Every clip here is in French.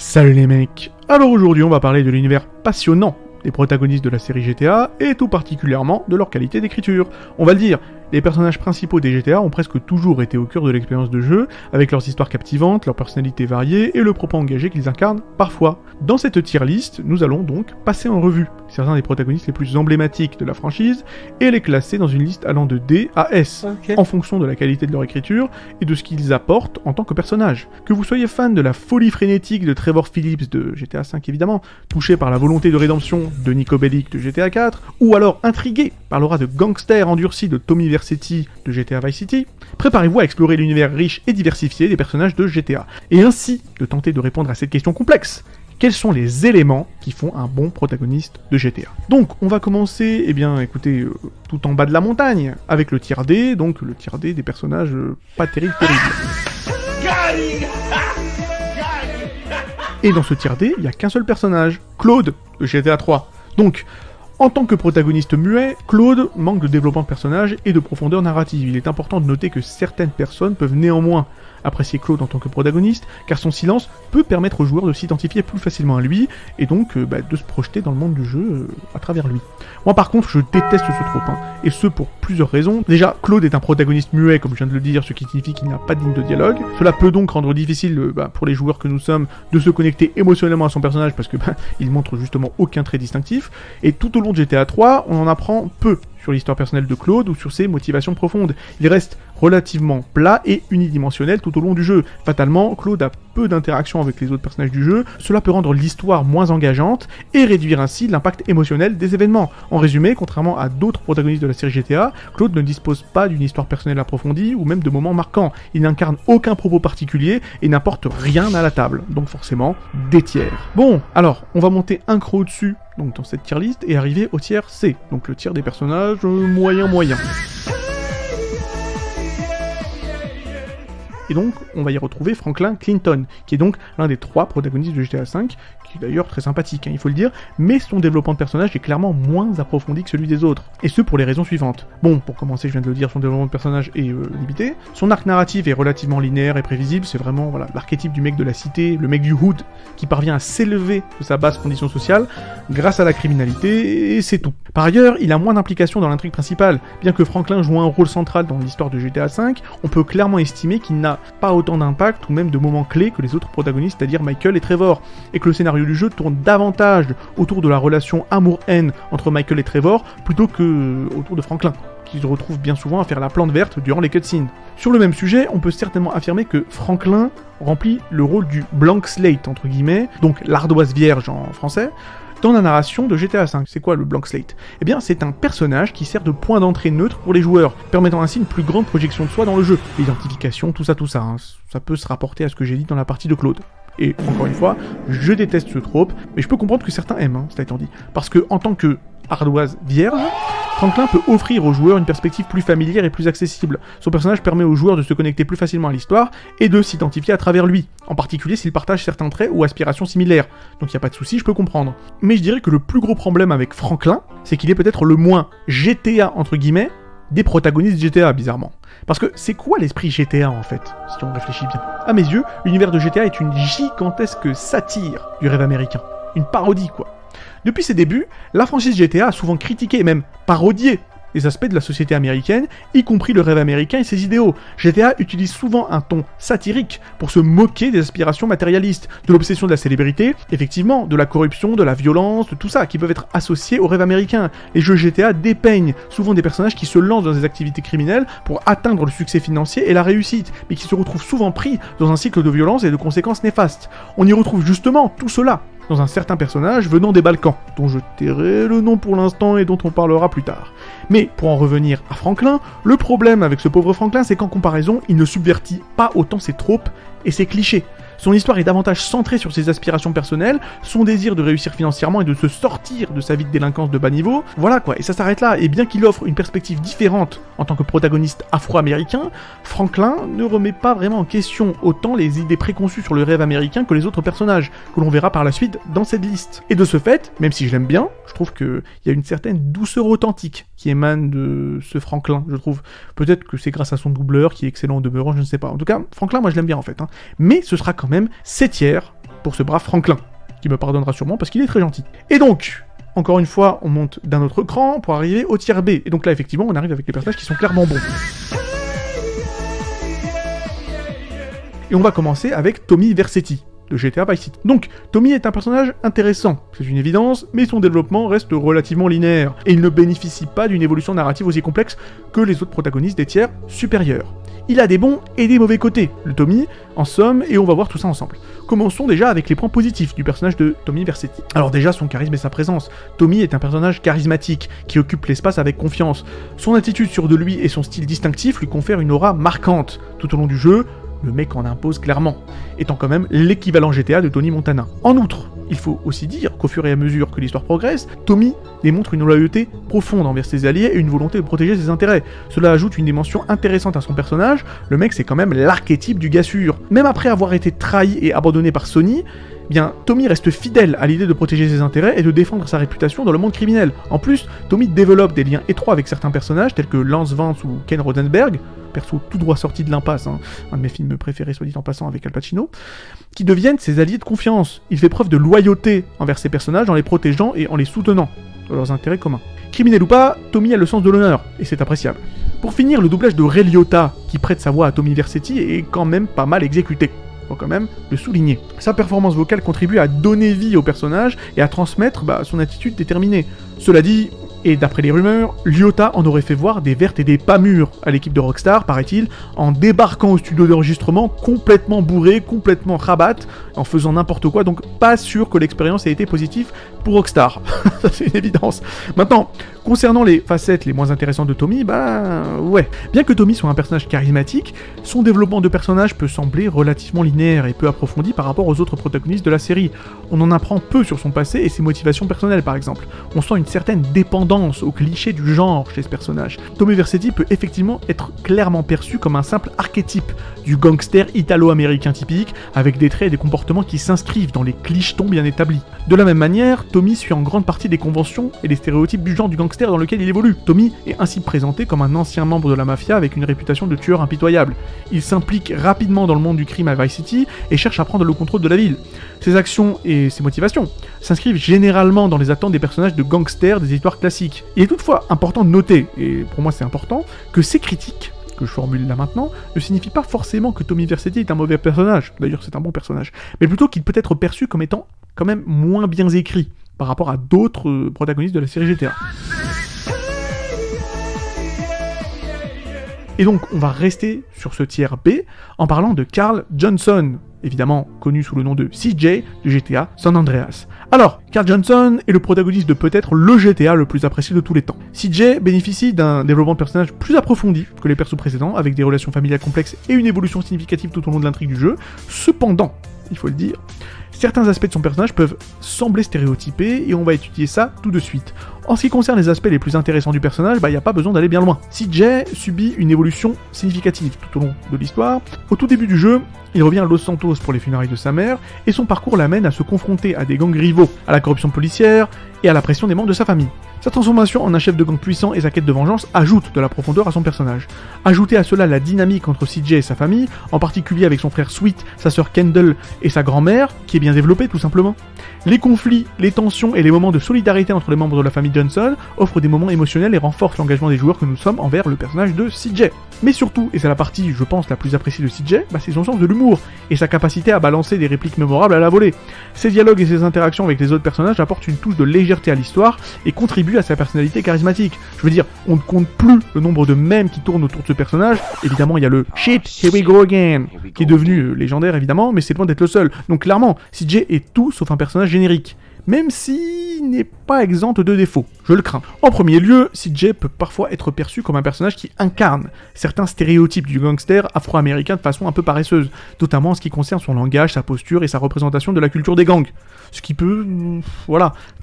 Salut les mecs. Alors aujourd'hui on va parler de l'univers passionnant des protagonistes de la série GTA, et tout particulièrement de leur qualité d'écriture. On va le dire, les personnages principaux des GTA ont presque toujours été au cœur de l'expérience de jeu, avec leurs histoires captivantes, leurs personnalités variées et le propos engagé qu'ils incarnent parfois. Dans cette tier list, nous allons donc passer en revue certains des protagonistes les plus emblématiques de la franchise, et les classer dans une liste allant de D à S, en fonction de la qualité de leur écriture et de ce qu'ils apportent en tant que personnages. Que vous soyez fan de la folie frénétique de Trevor Phillips de GTA V évidemment, touché par la volonté de rédemption de Niko Bellic de GTA 4, ou alors intrigué par l'aura de gangster endurci de Tommy Vercetti de GTA Vice City, préparez-vous à explorer l'univers riche et diversifié des personnages de GTA, et ainsi de tenter de répondre à cette question complexe. Quels sont les éléments qui font un bon protagoniste de GTA? Donc, on va commencer, écoutez, tout en bas de la montagne, avec le tier D, donc le tier D des personnages pas terribles. Et dans ce tier D, il n'y a qu'un seul personnage, Claude, de GTA 3. Donc, en tant que protagoniste muet, Claude manque de développement de personnage et de profondeur narrative. Il est important de noter que certaines personnes peuvent néanmoins apprécier Claude en tant que protagoniste, car son silence peut permettre aux joueurs de s'identifier plus facilement à lui, et donc de se projeter dans le monde du jeu à travers lui. Moi par contre, je déteste ce trope, et ce pour plusieurs raisons. Déjà, Claude est un protagoniste muet, comme je viens de le dire, ce qui signifie qu'il n'a pas de ligne de dialogue. Cela peut donc rendre difficile, pour les joueurs que nous sommes, de se connecter émotionnellement à son personnage, parce que il montre justement aucun trait distinctif, et tout au long de GTA 3, on en apprend peu sur l'histoire personnelle de Claude ou sur ses motivations profondes. Il reste relativement plat et unidimensionnel tout au long du jeu. Fatalement, Claude a peu d'interactions avec les autres personnages du jeu, cela peut rendre l'histoire moins engageante et réduire ainsi l'impact émotionnel des événements. En résumé, contrairement à d'autres protagonistes de la série GTA, Claude ne dispose pas d'une histoire personnelle approfondie ou même de moments marquants. Il n'incarne aucun propos particulier et n'apporte rien à la table, donc forcément des tiers. Bon, alors, on va monter un cran au-dessus donc dans cette tier list et arriver au tiers C, donc le tiers des personnages moyen. Et donc, on va y retrouver Franklin Clinton, qui est donc l'un des 3 protagonistes de GTA V, qui est d'ailleurs très sympathique, il faut le dire, mais son développement de personnage est clairement moins approfondi que celui des autres, et ce pour les raisons suivantes. Bon, pour commencer, je viens de le dire, son développement de personnage est limité, son arc narratif est relativement linéaire et prévisible, c'est vraiment l'archétype du mec de la cité, le mec du hood, qui parvient à s'élever de sa basse condition sociale grâce à la criminalité, et c'est tout. Par ailleurs, il a moins d'implication dans l'intrigue principale. Bien que Franklin joue un rôle central dans l'histoire de GTA V, on peut clairement estimer qu'il n'a pas autant d'impact ou même de moments clés que les autres protagonistes, c'est-à-dire Michael et Trevor, et que le scénario du jeu tourne davantage autour de la relation amour-haine entre Michael et Trevor plutôt que autour de Franklin, qui se retrouve bien souvent à faire la plante verte durant les cutscenes. Sur le même sujet, on peut certainement affirmer que Franklin remplit le rôle du blank slate, entre guillemets, donc l'ardoise vierge en français, dans la narration de GTA V. C'est quoi le blank slate? Eh bien, c'est un personnage qui sert de point d'entrée neutre pour les joueurs, permettant ainsi une plus grande projection de soi dans le jeu. L'identification, tout ça, ça peut se rapporter à ce que j'ai dit dans la partie de Claude. Et encore une fois, je déteste ce trope, mais je peux comprendre que certains aiment, cela étant dit. Parce que, en tant que ardoise vierge, Franklin peut offrir aux joueurs une perspective plus familière et plus accessible. Son personnage permet aux joueurs de se connecter plus facilement à l'histoire et de s'identifier à travers lui, en particulier s'il partage certains traits ou aspirations similaires. Donc il n'y a pas de souci, je peux comprendre. Mais je dirais que le plus gros problème avec Franklin, c'est qu'il est peut-être le moins GTA, entre guillemets, des protagonistes GTA, bizarrement. Parce que c'est quoi l'esprit GTA en fait, si on réfléchit bien? À mes yeux, l'univers de GTA est une gigantesque satire du rêve américain. Une parodie quoi. Depuis ses débuts, la franchise GTA a souvent critiqué et même parodié les aspects de la société américaine, y compris le rêve américain et ses idéaux. GTA utilise souvent un ton satirique pour se moquer des aspirations matérialistes, de l'obsession de la célébrité, effectivement, de la corruption, de la violence, de tout ça, qui peuvent être associés au rêve américain. Les jeux GTA dépeignent souvent des personnages qui se lancent dans des activités criminelles pour atteindre le succès financier et la réussite, mais qui se retrouvent souvent pris dans un cycle de violence et de conséquences néfastes. On y retrouve justement tout cela dans un certain personnage venant des Balkans, dont je tairai le nom pour l'instant et dont on parlera plus tard. Mais pour en revenir à Franklin, le problème avec ce pauvre Franklin, c'est qu'en comparaison, il ne subvertit pas autant ses tropes et ses clichés. Son histoire est davantage centrée sur ses aspirations personnelles, son désir de réussir financièrement et de se sortir de sa vie de délinquance de bas niveau. Voilà quoi, et ça s'arrête là. Et bien qu'il offre une perspective différente en tant que protagoniste afro-américain, Franklin ne remet pas vraiment en question autant les idées préconçues sur le rêve américain que les autres personnages, que l'on verra par la suite dans cette liste. Et de ce fait, même si je l'aime bien, je trouve qu'il y a une certaine douceur authentique qui émane de ce Franklin, je trouve. Peut-être que c'est grâce à son doubleur qui est excellent en demeurant, je ne sais pas. En tout cas, Franklin, moi je l'aime bien en fait. Mais ce sera quand même 7 tiers pour ce brave Franklin, qui me pardonnera sûrement parce qu'il est très gentil. Et donc, encore une fois, on monte d'un autre cran pour arriver au tiers B. Et donc là, effectivement, on arrive avec les personnages qui sont clairement bons. Et on va commencer avec Tommy Vercetti, de GTA Vice City. Donc, Tommy est un personnage intéressant, c'est une évidence, mais son développement reste relativement linéaire, et il ne bénéficie pas d'une évolution narrative aussi complexe que les autres protagonistes des tiers supérieurs. Il a des bons et des mauvais côtés, le Tommy, en somme, et on va voir tout ça ensemble. Commençons déjà avec les points positifs du personnage de Tommy Vercetti. Alors déjà, son charisme et sa présence. Tommy est un personnage charismatique, qui occupe l'espace avec confiance. Son attitude sûre de lui et son style distinctif lui confèrent une aura marquante. Tout au long du jeu, le mec en impose clairement, étant quand même l'équivalent GTA de Tony Montana. En outre, il faut aussi dire qu'au fur et à mesure que l'histoire progresse, Tommy démontre une loyauté profonde envers ses alliés et une volonté de protéger ses intérêts. Cela ajoute une dimension intéressante à son personnage, le mec c'est quand même l'archétype du gars sûr. Même après avoir été trahi et abandonné par Sony, bien, Tommy reste fidèle à l'idée de protéger ses intérêts et de défendre sa réputation dans le monde criminel. En plus, Tommy développe des liens étroits avec certains personnages tels que Lance Vance ou Ken Roddenberry, perso tout droit sorti de l'impasse, un de mes films préférés soit dit en passant avec Al Pacino, qui deviennent ses alliés de confiance. Il fait preuve de loyauté envers ses personnages en les protégeant et en les soutenant dans leurs intérêts communs. Criminel ou pas, Tommy a le sens de l'honneur, et c'est appréciable. Pour finir, le doublage de Ray Liotta, qui prête sa voix à Tommy Vercetti, est quand même pas mal exécuté. Faut quand même le souligner. Sa performance vocale contribue à donner vie au personnage et à transmettre son attitude déterminée. Cela dit, et d'après les rumeurs, Liotta en aurait fait voir des vertes et des pas mûres à l'équipe de Rockstar, paraît-il, en débarquant au studio d'enregistrement complètement bourré, complètement rabat, en faisant n'importe quoi, donc pas sûr que l'expérience ait été positive pour Rockstar. Ça c'est une évidence. Maintenant, concernant les facettes les moins intéressantes de Tommy, ouais. Bien que Tommy soit un personnage charismatique, son développement de personnage peut sembler relativement linéaire et peu approfondi par rapport aux autres protagonistes de la série. On en apprend peu sur son passé et ses motivations personnelles par exemple. On sent une certaine dépendance aux clichés du genre chez ce personnage. Tommy Vercetti peut effectivement être clairement perçu comme un simple archétype du gangster italo-américain typique, avec des traits et des comportements qui s'inscrivent dans les clichetons bien établis. De la même manière, Tommy suit en grande partie des conventions et des stéréotypes du genre du gangster dans lequel il évolue. Tommy est ainsi présenté comme un ancien membre de la mafia avec une réputation de tueur impitoyable. Il s'implique rapidement dans le monde du crime à Vice City et cherche à prendre le contrôle de la ville. Ses actions et ses motivations s'inscrivent généralement dans les attentes des personnages de gangsters des histoires classiques. Il est toutefois important de noter, et pour moi c'est important, que ces critiques que je formule là maintenant, ne signifie pas forcément que Tommy Vercetti est un mauvais personnage, d'ailleurs c'est un bon personnage, mais plutôt qu'il peut être perçu comme étant quand même moins bien écrit par rapport à d'autres protagonistes de la série GTA. Et donc on va rester sur ce tiers B en parlant de Carl Johnson, évidemment connu sous le nom de CJ de GTA San Andreas. Alors, Carl Johnson est le protagoniste de peut-être le GTA le plus apprécié de tous les temps. CJ bénéficie d'un développement de personnage plus approfondi que les persos précédents, avec des relations familiales complexes et une évolution significative tout au long de l'intrigue du jeu. Cependant, il faut le dire, certains aspects de son personnage peuvent sembler stéréotypés et on va étudier ça tout de suite. En ce qui concerne les aspects les plus intéressants du personnage, il n'y a pas besoin d'aller bien loin. CJ subit une évolution significative tout au long de l'histoire. Au tout début du jeu, il revient à Los Santos pour les funérailles de sa mère, et son parcours l'amène à se confronter à des gangs rivaux, à la corruption policière et à la pression des membres de sa famille. Sa transformation en un chef de gang puissant et sa quête de vengeance ajoutent de la profondeur à son personnage. Ajoutez à cela la dynamique entre CJ et sa famille, en particulier avec son frère Sweet, sa sœur Kendall et sa grand-mère, qui est bien développée tout simplement. Les conflits, les tensions et les moments de solidarité entre les membres de la famille Johnson offrent des moments émotionnels et renforcent l'engagement des joueurs que nous sommes envers le personnage de CJ. Mais surtout, et c'est la partie, je pense, la plus appréciée de CJ, c'est son sens de l'humour et sa capacité à balancer des répliques mémorables à la volée. Ses dialogues et ses interactions avec les autres personnages apportent une touche de légèreté à l'histoire et contribuent à sa personnalité charismatique. Je veux dire, on ne compte plus le nombre de mèmes qui tournent autour de ce personnage. Évidemment, il y a le shit, here we go again, qui est devenu légendaire évidemment, mais c'est loin d'être le seul. Donc clairement, CJ est tout sauf un personnage générique. Même s'il n'est pas exempt de défauts, je le crains. En premier lieu, CJ peut parfois être perçu comme un personnage qui incarne certains stéréotypes du gangster afro-américain de façon un peu paresseuse, notamment en ce qui concerne son langage, sa posture et sa représentation de la culture des gangs. Ce qui peut,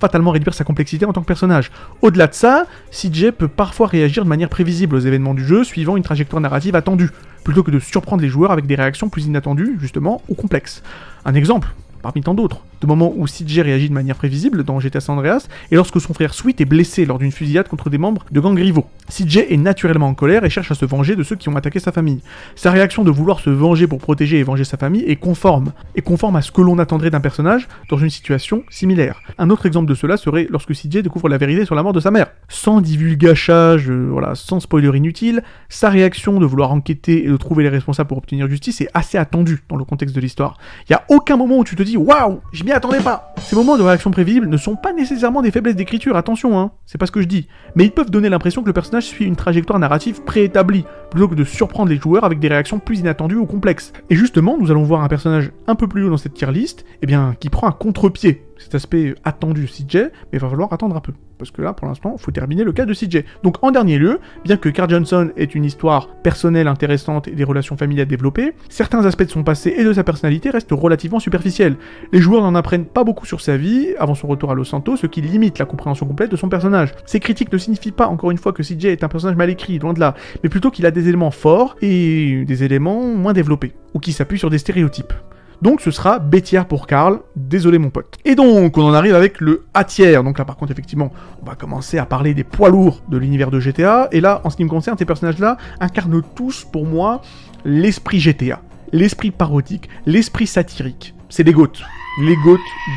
fatalement réduire sa complexité en tant que personnage. Au-delà de ça, CJ peut parfois réagir de manière prévisible aux événements du jeu, suivant une trajectoire narrative attendue, plutôt que de surprendre les joueurs avec des réactions plus inattendues, justement, ou complexes. Un exemple, parmi tant d'autres. de moments où CJ réagit de manière prévisible dans GTA San Andreas, et lorsque son frère Sweet est blessé lors d'une fusillade contre des membres de gangs rivaux. CJ est naturellement en colère et cherche à se venger de ceux qui ont attaqué sa famille. Sa réaction de vouloir se venger pour protéger et venger sa famille est conforme à ce que l'on attendrait d'un personnage dans une situation similaire. Un autre exemple de cela serait lorsque CJ découvre la vérité sur la mort de sa mère. Sans divulgachage, sans spoiler inutile, sa réaction de vouloir enquêter et de trouver les responsables pour obtenir justice est assez attendue dans le contexte de l'histoire. Il n'y a aucun moment où tu te dis « Waouh, je m'y attendais pas !» Ces moments de réaction prévisible ne sont pas nécessairement des faiblesses d'écriture, attention, c'est pas ce que je dis, mais ils peuvent donner l'impression que le personnage suit une trajectoire narrative préétablie, plutôt que de surprendre les joueurs avec des réactions plus inattendues ou complexes. Et justement, nous allons voir un personnage un peu plus haut dans cette tier list, qui prend un contre-pied. Cet aspect attendu CJ, mais il va falloir attendre un peu. Parce que là, pour l'instant, il faut terminer le cas de CJ. Donc, en dernier lieu, bien que Carl Johnson ait une histoire personnelle intéressante et des relations familiales développées, certains aspects de son passé et de sa personnalité restent relativement superficiels. Les joueurs n'en apprennent pas beaucoup sur sa vie avant son retour à Los Santos, ce qui limite la compréhension complète de son personnage. Ces critiques ne signifient pas, encore une fois, que CJ est un personnage mal écrit, loin de là, mais plutôt qu'il a des éléments forts et des éléments moins développés, ou qui s'appuient sur des stéréotypes. Donc ce sera B tiers pour Carl, désolé mon pote. Et donc on en arrive avec le A tiers, donc là par contre effectivement on va commencer à parler des poids lourds de l'univers de GTA, et là en ce qui me concerne ces personnages-là incarnent tous pour moi l'esprit GTA, l'esprit parodique, l'esprit satirique. C'est les GOAT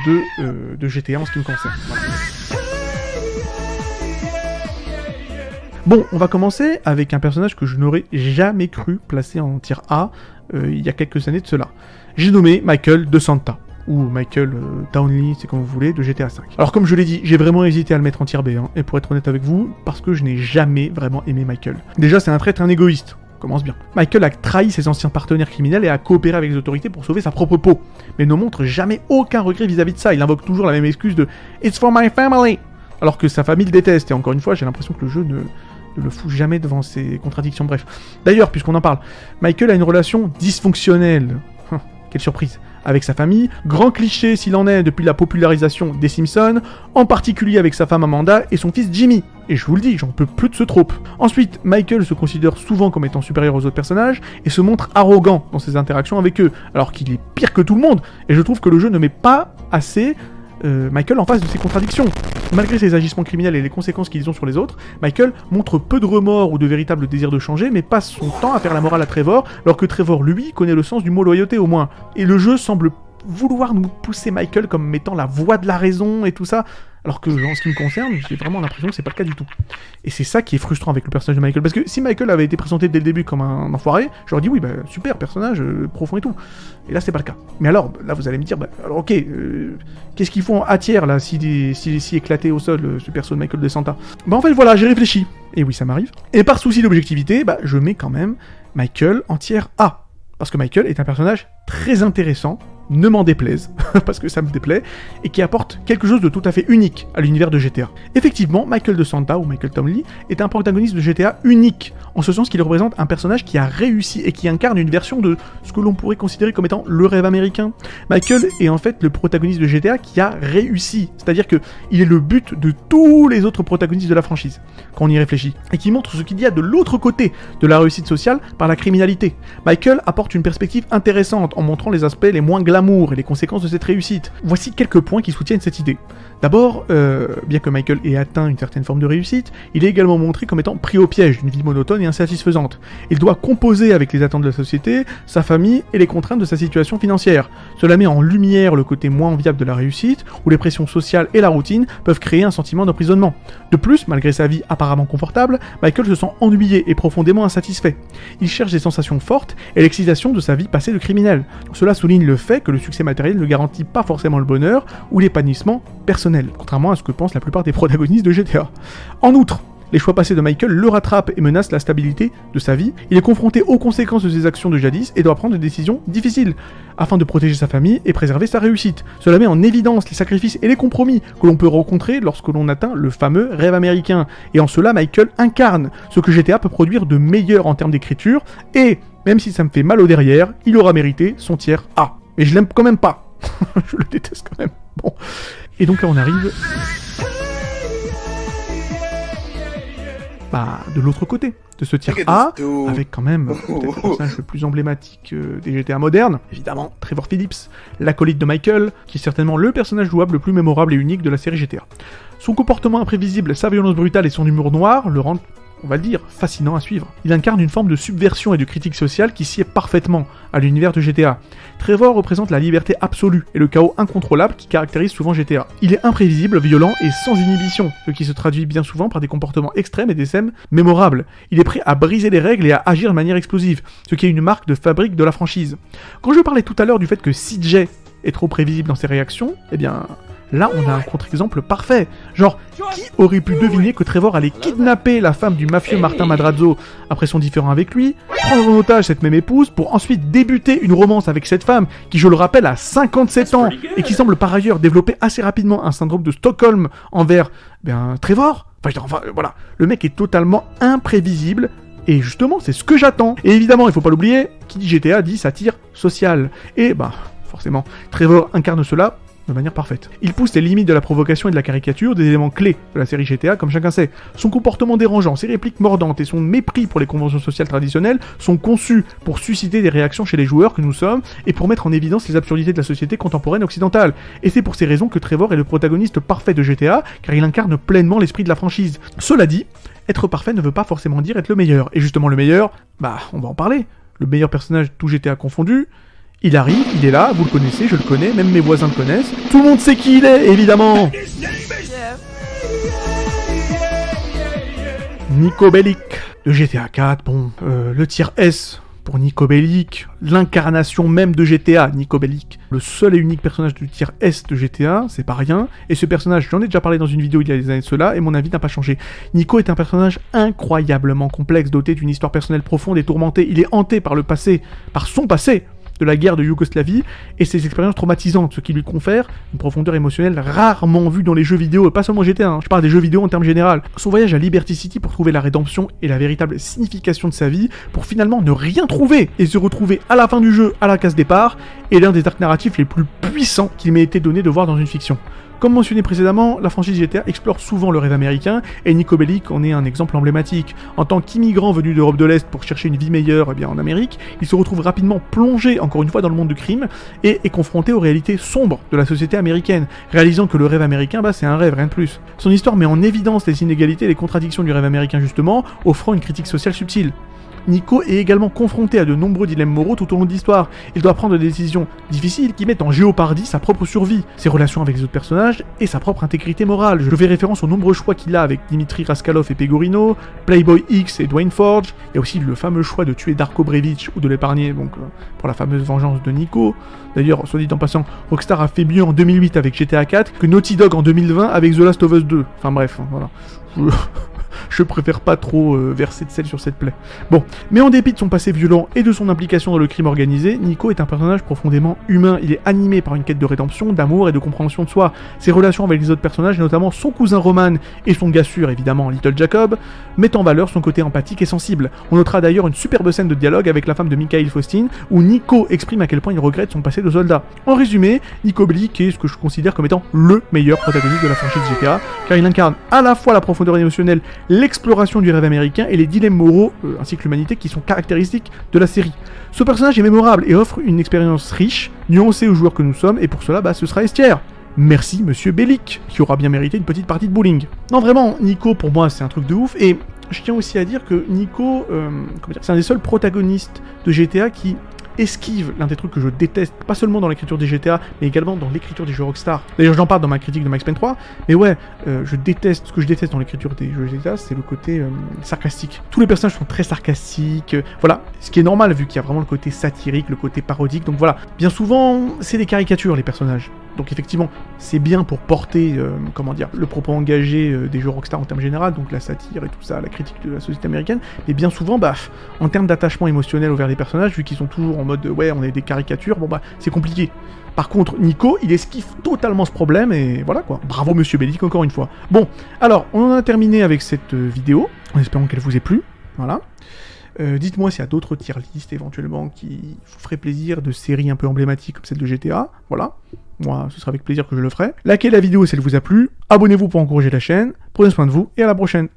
de GTA en ce qui me concerne. Voilà. Bon, on va commencer avec un personnage que je n'aurais jamais cru placer en tier A il y a quelques années de cela. J'ai nommé Michael De Santa, ou Michael Townley, c'est comme vous voulez, de GTA V. Alors comme je l'ai dit, j'ai vraiment hésité à le mettre en tier B, et pour être honnête avec vous, parce que je n'ai jamais vraiment aimé Michael. Déjà, c'est un traître, un égoïste. Commence bien. Michael a trahi ses anciens partenaires criminels et a coopéré avec les autorités pour sauver sa propre peau. Mais ne montre jamais aucun regret vis-à-vis de ça, il invoque toujours la même excuse de « It's for my family !» alors que sa famille le déteste, et encore une fois, j'ai l'impression que le jeu ne le fout jamais devant ses contradictions, bref. D'ailleurs, puisqu'on en parle, Michael a une relation dysfonctionnelle. Quelle surprise. Avec sa famille, grand cliché s'il en est depuis la popularisation des Simpsons, en particulier avec sa femme Amanda et son fils Jimmy. Et je vous le dis, j'en peux plus de ce trope. Ensuite, Michael se considère souvent comme étant supérieur aux autres personnages et se montre arrogant dans ses interactions avec eux, alors qu'il est pire que tout le monde. Et je trouve que le jeu ne met pas assez Michael en face de ses contradictions. Malgré ses agissements criminels et les conséquences qu'ils ont sur les autres, Michael montre peu de remords ou de véritable désir de changer, mais passe son temps à faire la morale à Trevor, alors que Trevor, lui, connaît le sens du mot loyauté au moins. Et le jeu semble vouloir nous pousser Michael comme mettant la voix de la raison et tout ça, alors que en ce qui me concerne, j'ai vraiment l'impression que c'est pas le cas du tout. Et c'est ça qui est frustrant avec le personnage de Michael, parce que si Michael avait été présenté dès le début comme un enfoiré, j'aurais dit oui, super personnage, profond et tout. Et là c'est pas le cas. Mais alors, là vous allez me dire, alors ok, qu'est-ce qu'ils font en A tiers là, si éclaté au sol ce perso de Michael De Santa? En fait voilà, j'ai réfléchi. Et oui, ça m'arrive. Et par souci d'objectivité, je mets quand même Michael en tiers A. Parce que Michael est un personnage très intéressant, ne m'en déplaise, parce que ça me déplaît, et qui apporte quelque chose de tout à fait unique à l'univers de GTA. Effectivement, Michael De Santa, ou Michael Townley, est un protagoniste de GTA unique, en ce sens qu'il représente un personnage qui a réussi et qui incarne une version de ce que l'on pourrait considérer comme étant le rêve américain. Michael est en fait le protagoniste de GTA qui a réussi, c'est-à-dire que il est le but de tous les autres protagonistes de la franchise, quand on y réfléchit, et qui montre ce qu'il y a de l'autre côté de la réussite sociale par la criminalité. Michael apporte une perspective intéressante en montrant les aspects les moins glamour et les conséquences de cette réussite. Voici quelques points qui soutiennent cette idée. D'abord, bien que Michael ait atteint une certaine forme de réussite, il est également montré comme étant pris au piège d'une vie monotone et insatisfaisante. Il doit composer avec les attentes de la société, sa famille et les contraintes de sa situation financière. Cela met en lumière le côté moins enviable de la réussite, où les pressions sociales et la routine peuvent créer un sentiment d'emprisonnement. De plus, malgré sa vie apparemment confortable, Michael se sent ennuyé et profondément insatisfait. Il cherche des sensations fortes et l'excitation de sa vie passée de criminel. Cela souligne le fait que le succès matériel ne garantit pas forcément le bonheur ou l'épanouissement personnel, contrairement à ce que pensent la plupart des protagonistes de GTA. En outre, les choix passés de Michael le rattrapent et menacent la stabilité de sa vie. Il est confronté aux conséquences de ses actions de jadis et doit prendre des décisions difficiles, afin de protéger sa famille et préserver sa réussite. Cela met en évidence les sacrifices et les compromis que l'on peut rencontrer lorsque l'on atteint le fameux rêve américain. Et en cela, Michael incarne ce que GTA peut produire de meilleur en termes d'écriture, et, même si ça me fait mal au derrière, il aura mérité son tiers A. Mais je l'aime quand même pas. Je le déteste quand même. Bon. Et donc là on arrive de l'autre côté de ce tier A, avec quand même peut-être le personnage le plus emblématique des GTA modernes, évidemment Trevor Phillips, l'acolyte de Michael, qui est certainement le personnage jouable le plus mémorable et unique de la série GTA. Son comportement imprévisible, sa violence brutale et son humour noir le rendent, on va le dire, fascinant à suivre. Il incarne une forme de subversion et de critique sociale qui sied parfaitement à l'univers de GTA. Trevor représente la liberté absolue et le chaos incontrôlable qui caractérise souvent GTA. Il est imprévisible, violent et sans inhibition, ce qui se traduit bien souvent par des comportements extrêmes et des scènes mémorables. Il est prêt à briser les règles et à agir de manière explosive, ce qui est une marque de fabrique de la franchise. Quand je parlais tout à l'heure du fait que CJ est trop prévisible dans ses réactions, eh bien... là, on a un contre-exemple parfait. Genre, qui aurait pu deviner que Trevor allait kidnapper la femme du mafieux Martin Madrazo après son différend avec lui, prendre en otage cette même épouse pour ensuite débuter une romance avec cette femme qui, je le rappelle, a 57 ans et qui semble par ailleurs développer assez rapidement un syndrome de Stockholm envers, Trevor. Enfin, voilà. Le mec est totalement imprévisible. Et justement, c'est ce que j'attends. Et évidemment, il faut pas l'oublier, qui dit GTA dit satire sociale. Et forcément, Trevor incarne cela de manière parfaite. Il pousse les limites de la provocation et de la caricature, des éléments clés de la série GTA, comme chacun sait. Son comportement dérangeant, ses répliques mordantes et son mépris pour les conventions sociales traditionnelles sont conçus pour susciter des réactions chez les joueurs que nous sommes et pour mettre en évidence les absurdités de la société contemporaine occidentale. Et c'est pour ces raisons que Trevor est le protagoniste parfait de GTA, car il incarne pleinement l'esprit de la franchise. Cela dit, être parfait ne veut pas forcément dire être le meilleur. Et justement le meilleur, on va en parler. Le meilleur personnage tout GTA confondu, il arrive, il est là, vous le connaissez, je le connais, même mes voisins le connaissent. Tout le monde sait qui il est, évidemment. Niko Bellic, de GTA 4, le tier S pour Niko Bellic, l'incarnation même de GTA, Niko Bellic. Le seul et unique personnage du tier S de GTA, c'est pas rien, et ce personnage, j'en ai déjà parlé dans une vidéo il y a des années de cela, et mon avis n'a pas changé. Niko est un personnage incroyablement complexe, doté d'une histoire personnelle profonde et tourmentée. Il est hanté par le passé, par son passé, de la guerre de Yougoslavie et ses expériences traumatisantes, ce qui lui confère une profondeur émotionnelle rarement vue dans les jeux vidéo, et pas seulement GTA, je parle des jeux vidéo en termes généraux. Son voyage à Liberty City pour trouver la rédemption et la véritable signification de sa vie, pour finalement ne rien trouver et se retrouver à la fin du jeu à la case départ, est l'un des arcs narratifs les plus puissants qu'il m'ait été donné de voir dans une fiction. Comme mentionné précédemment, la franchise GTA explore souvent le rêve américain, et Niko Bellic en est un exemple emblématique. En tant qu'immigrant venu d'Europe de l'Est pour chercher une vie meilleure en Amérique, il se retrouve rapidement plongé, encore une fois, dans le monde du crime, et est confronté aux réalités sombres de la société américaine, réalisant que le rêve américain, c'est un rêve, rien de plus. Son histoire met en évidence les inégalités et les contradictions du rêve américain justement, offrant une critique sociale subtile. Niko est également confronté à de nombreux dilemmes moraux tout au long de l'histoire. Il doit prendre des décisions difficiles qui mettent en géopardie sa propre survie, ses relations avec les autres personnages et sa propre intégrité morale. Je fais référence aux nombreux choix qu'il a avec Dimitri Raskalov et Pegorino, Playboy X et Dwayne Forge. Il y a aussi le fameux choix de tuer Darko Brevic ou de l'épargner pour la fameuse vengeance de Niko. D'ailleurs, soit dit en passant, Rockstar a fait mieux en 2008 avec GTA 4 que Naughty Dog en 2020 avec The Last of Us 2. Enfin bref, voilà. Je préfère pas trop verser de sel sur cette plaie. Bon, mais en dépit de son passé violent et de son implication dans le crime organisé, Niko est un personnage profondément humain. Il est animé par une quête de rédemption, d'amour et de compréhension de soi. Ses relations avec les autres personnages, notamment son cousin Roman et son gars sûr évidemment Little Jacob, mettent en valeur son côté empathique et sensible. On notera d'ailleurs une superbe scène de dialogue avec la femme de Mikhail Faustin, où Niko exprime à quel point il regrette son passé de soldat. En résumé, Niko Bellic est ce que je considère comme étant le meilleur protagoniste de la franchise GTA, car il incarne à la fois la profondeur émotionnelle, l'exploration du rêve américain et les dilemmes moraux, ainsi que l'humanité, qui sont caractéristiques de la série. Ce personnage est mémorable et offre une expérience riche, nuancée aux joueurs que nous sommes, et pour cela, ce sera S-tier. Merci Monsieur Bellic, qui aura bien mérité une petite partie de bowling. Non vraiment, Niko pour moi c'est un truc de ouf, et je tiens aussi à dire que Niko, c'est un des seuls protagonistes de GTA qui esquive l'un des trucs que je déteste, pas seulement dans l'écriture des GTA, mais également dans l'écriture des jeux Rockstar. D'ailleurs, j'en parle dans ma critique de Max Payne 3, mais ouais, ce que je déteste dans l'écriture des jeux GTA, c'est le côté sarcastique. Tous les personnages sont très sarcastiques, voilà, ce qui est normal vu qu'il y a vraiment le côté satirique, le côté parodique, donc voilà. Bien souvent, c'est des caricatures, les personnages. Donc effectivement, c'est bien pour porter, le propos engagé des jeux Rockstar en termes généraux, donc la satire et tout ça, la critique de la société américaine, mais bien souvent, en termes d'attachement émotionnel envers les personnages, vu qu'ils sont toujours en mode, ouais, on est des caricatures, c'est compliqué. Par contre, Niko, il esquive totalement ce problème, et voilà quoi. Bravo Monsieur Bellic, encore une fois. Bon, alors, on en a terminé avec cette vidéo, en espérant qu'elle vous ait plu, voilà. Dites-moi s'il y a d'autres tier lists éventuellement qui vous feraient plaisir, de séries un peu emblématiques comme celle de GTA, voilà. Moi, ce sera avec plaisir que je le ferai. Likez la vidéo si elle vous a plu, abonnez-vous pour encourager la chaîne, prenez soin de vous, et à la prochaine.